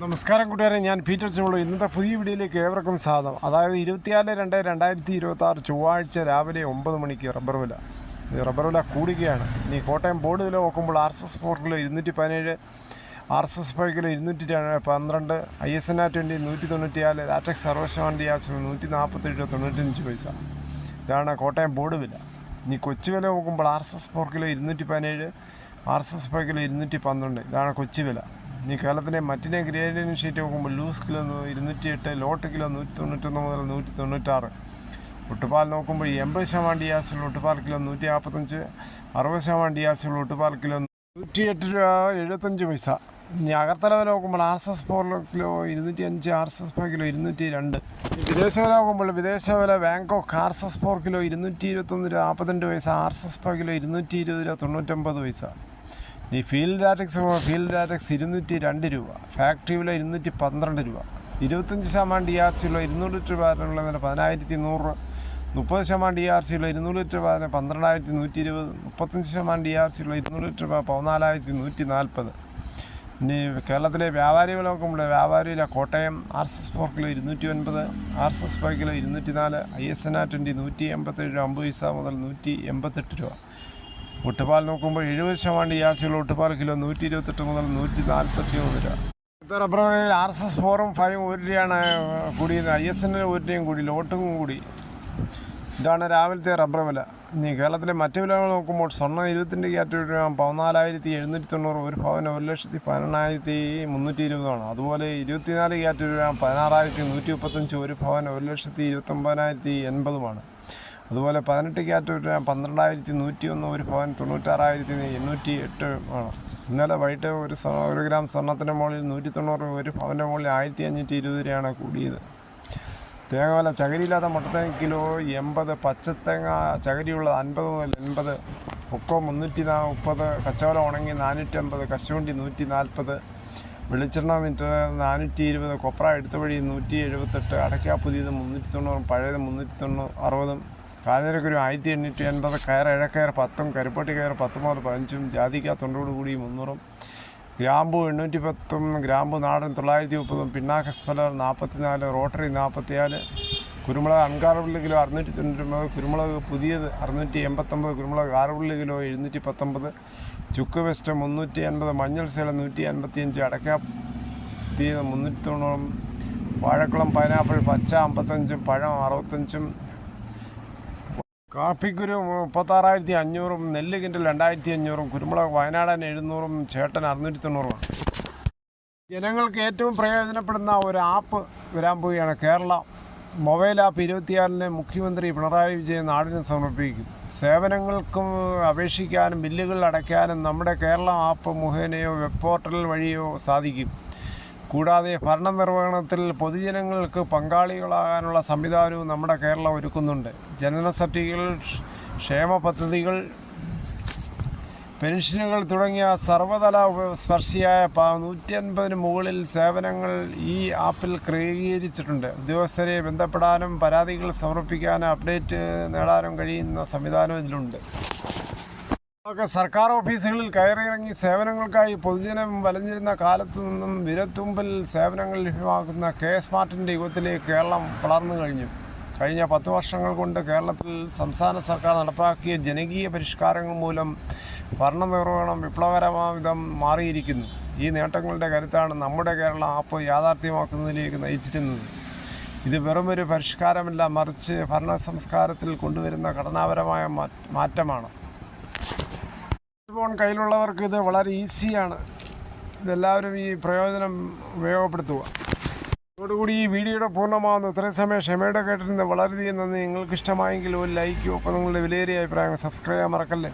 നമസ്കാരം കൂട്ടുകാരെ, ഞാൻ പീറ്റർ ചുള്ളു. ഇന്നത്തെ പുതിയ വീഡിയോയിലേക്ക് ഏവർക്കും സ്വാഗതം. അതായത് 24/2/2026 ചൊവ്വാഴ്ച രാവിലെ 9 മണിക്ക് റബ്ബർ വില. റബ്ബർ വില കൂടുകയാണ്. ഇനി കോട്ടയം ബോർഡ് വില നോക്കുമ്പോൾ RSS 4 kilo 217, RSS 5 kilo 212, ISNA 20 194, latex 60% 147.95 പൈസ. ഇതാണ് കോട്ടയം ബോർഡ് വില. ഇനി കൊച്ചു വില നോക്കുമ്പോൾ RSS 4 കിലോ 217, RSS 5 കിലോ 212. ഇതാണ് കൊച്ചു വില. ഇനി കേരളത്തിലെ മറ്റിനെ ഗ്രേഡിയൻ ഷീറ്റ് നോക്കുമ്പോൾ ലൂസ് കിലോ 208, ലോട്ട് കിലോ 191 മുതൽ 196. ഒട്ടുപാൽ നോക്കുമ്പോൾ 80% DRC ഒട്ടുപാൽ കിലോ 145, 60% DRC ഒട്ടുപാൽ കിലോ 108 രൂപ 75 പൈസ. ഇനി അകത്തല വില നോക്കുമ്പോൾ RSS 4 കിലോ 205, RSS 5 കിലോ 202. വിദേശ വില നോക്കുമ്പോൾ വിദേശ വില ബാങ്കോക്ക് RSS 4 കിലോ 221 രൂപ 42 പൈസ, RSS 5 കിലോ 220 രൂപ 99 പൈസ. ഈ ഫീൽഡ് ലാറ്റക്സ് 202 രൂപ, ഫാക്ടറി വില 212 രൂപ, 25% DRC ഉള്ള 200 ലിറ്റർ ബാരലുള്ള 10,100, 30% DRC ഉള്ള 200 ലിറ്റർ ബാരന് 12,120, 35% DRC ഉള്ള 200 ലിറ്റർ 14,140. ഇനി കേരളത്തിലെ വ്യാപാരി വില നോക്കുമ്പോൾ വ്യാപാരി വില Kottayam RSS 4 kilo 209, RSS 5 kilo 204, ISNA 20 187 രൂപ 50 പൈസ മുതൽ 188 രൂപ. ഒട്ടുപാൽ നോക്കുമ്പോൾ 70% DRC ഉള്ള ഒട്ടുപാൽ കിലോ 128 മുതൽ 143 രൂപ. റബ്ബർ വിലയിൽ RSS 4ഉം 5ഉം 1 രൂപയാണ് കൂടിയത്. ISNA 1 രൂപയും കൂടി, ലോട്ടും കൂടി. ഇതാണ് രാവിലത്തെ റബ്ബർ വില. ഇനി കേരളത്തിലെ മറ്റ് വിലകൾ നോക്കുമ്പോൾ സ്വർണ്ണം 22 ക്യാരറ്റ് 14,790, ഒരു പവന് 1,18,320. അതുപോലെ 24 ക്യാരറ്റ് 16,135, ഒരു പവന് 1,29,080. അതുപോലെ 18 ക്യാരറ്റ് 12,101, ഒരു പവൻ 96,808 ആണ്. ഇന്നലെ വൈകിട്ട് 1 ഗ്രാം സ്വർണ്ണത്തിൻ്റെ മുകളിൽ 190, ഒരു പവൻ്റെ മുകളിൽ 1,520 രൂപയാണ് കൂടിയത്. തേങ്ങ വില ചകരിയില്ലാത്ത മുട്ടത്തേങ്ങ കിലോ 80, പച്ചത്തേങ്ങ ചകരിയുള്ളത് 50 മുതൽ 80, കൊക്കോ 330, കച്ചവടം ഉണങ്ങി 450, കശുവണ്ടി 140, വെളിച്ചെണ്ണ ലിറ്റർ 420, കൊപ്ര എടുത്ത വഴി 178, അടയ്ക്ക പുതിയത് 390, പഴയത് 360, കാഞ്ഞിരക്കുരു 1,880, കയർ ഇഴക്കയർ 10, കരിപ്പട്ടി കയർ 10 മുതൽ 15, ജാതിക്ക തൊണ്ടോട് കൂടി 300, ഗ്രാമ്പു 810, ഗ്രാമ്പു നാടൻ 930, പിണ്ണാക്ക് സ്പെല്ലർ 44, റോട്ടറി 44, കുരുമുളക് അൺകാർബിൾഡ് കിലോ 699, കുരുമുളക് പുതിയത് 689, കുരുമുളക് കാർബിൾഡ് കിലോ 719, ചുക്ക് വെസ്റ്റ് 380, മഞ്ഞൾ സേലം 155, അടയ്ക്ക തീയത് 390, വാഴക്കുളം പൈനാപ്പിൾ പച്ച 55, പഴം 65, കാപ്പിക്കുരു 36,500, നെല്ല് കിൻഡൽ 2,500, കുരുമുളക് വയനാടൻ 700, ചേട്ടൻ 690. ജനങ്ങൾക്ക് ഏറ്റവും പ്രയോജനപ്പെടുന്ന ഒരു ആപ്പ് വരാൻ പോവുകയാണ്. കേരള മൊബൈൽ ആപ്പ് 26-ന് മുഖ്യമന്ത്രി പിണറായി വിജയൻ നാടിന് സമർപ്പിക്കും. സേവനങ്ങൾക്കും അപേക്ഷിക്കാനും ബില്ലുകൾ അടയ്ക്കാനും നമ്മുടെ കേരള ആപ്പ് മുഖേനയോ വെബ് പോർട്ടൽ വഴിയോ സാധിക്കും. കൂടാതെ ഭരണനിർവഹണത്തിൽ പൊതുജനങ്ങൾക്ക് പങ്കാളികളാകാനുള്ള സംവിധാനവും നമ്മുടെ കേരളം ഒരുക്കുന്നുണ്ട്. ജനന സർട്ടിഫിക്കറ്റുകൾ, ക്ഷേമ പദ്ധതികൾ, പെൻഷനുകൾ തുടങ്ങിയ സർവ്വതല സ്പർശിയായ 150-ന് മുകളിൽ സേവനങ്ങൾ ഈ ആപ്പിൽ ക്രമീകരിച്ചിട്ടുണ്ട്. ഉദ്യോഗസ്ഥരെ ബന്ധപ്പെടാനും പരാതികൾ സമർപ്പിക്കാനും അപ്ഡേറ്റ് നേടാനും കഴിയുന്ന സംവിധാനം ഇതിലുണ്ട്. സർക്കാർ ഓഫീസുകളിൽ കയറിയിറങ്ങി സേവനങ്ങൾക്കായി പൊതുജനം വലഞ്ഞിരുന്ന കാലത്തു നിന്നും വിരൽത്തുമ്പിൽ സേവനങ്ങൾ ലഭ്യമാക്കുന്ന സ്മാർട്ടിൻ്റെ യുഗത്തിലേക്ക് കേരളം വളർന്നു കഴിഞ്ഞു. കഴിഞ്ഞ 10 വർഷങ്ങൾ കൊണ്ട് കേരളത്തിൽ സംസ്ഥാന സർക്കാർ നടപ്പാക്കിയ ജനകീയ പരിഷ്കാരങ്ങൾ മൂലം ഭരണനിർവഹണം വിപ്ലവകരമാവിധം മാറിയിരിക്കുന്നു. ഈ നേട്ടങ്ങളുടെ കരുത്താണ് നമ്മുടെ കേരള ആപ്പ് യാഥാർത്ഥ്യമാക്കുന്നതിലേക്ക് നയിച്ചിരുന്നത്. ഇത് വെറുമൊരു പരിഷ്കാരമല്ല, മറിച്ച് ഭരണ സംസ്കാരത്തിൽ കൊണ്ടുവരുന്ന ഘടനാപരമായ മാറ്റമാണ്. ഫോൺ കയ്യിലുള്ളവർക്ക് ഇത് വളരെ ഈസിയാണ്. ഇതെല്ലാവരും ഈ പ്രയോജനം ഉപയോഗപ്പെടുത്തുക. ഇതോടുകൂടി ഈ വീഡിയോയുടെ പൂർണ്ണമാകുന്നു. ഇത്രയും സമയം ക്ഷമയുടെ കേട്ടിരുന്നത് വളരെയധികം നന്ദി. നിങ്ങൾക്ക് ഇഷ്ടമായെങ്കിൽ ഒരു ലൈക്കും, ഒപ്പം നിങ്ങളുടെ വിലയേറിയ അഭിപ്രായങ്ങൾ സബ്സ്ക്രൈബ് ചെയ്യാൻ മറക്കല്ലേ.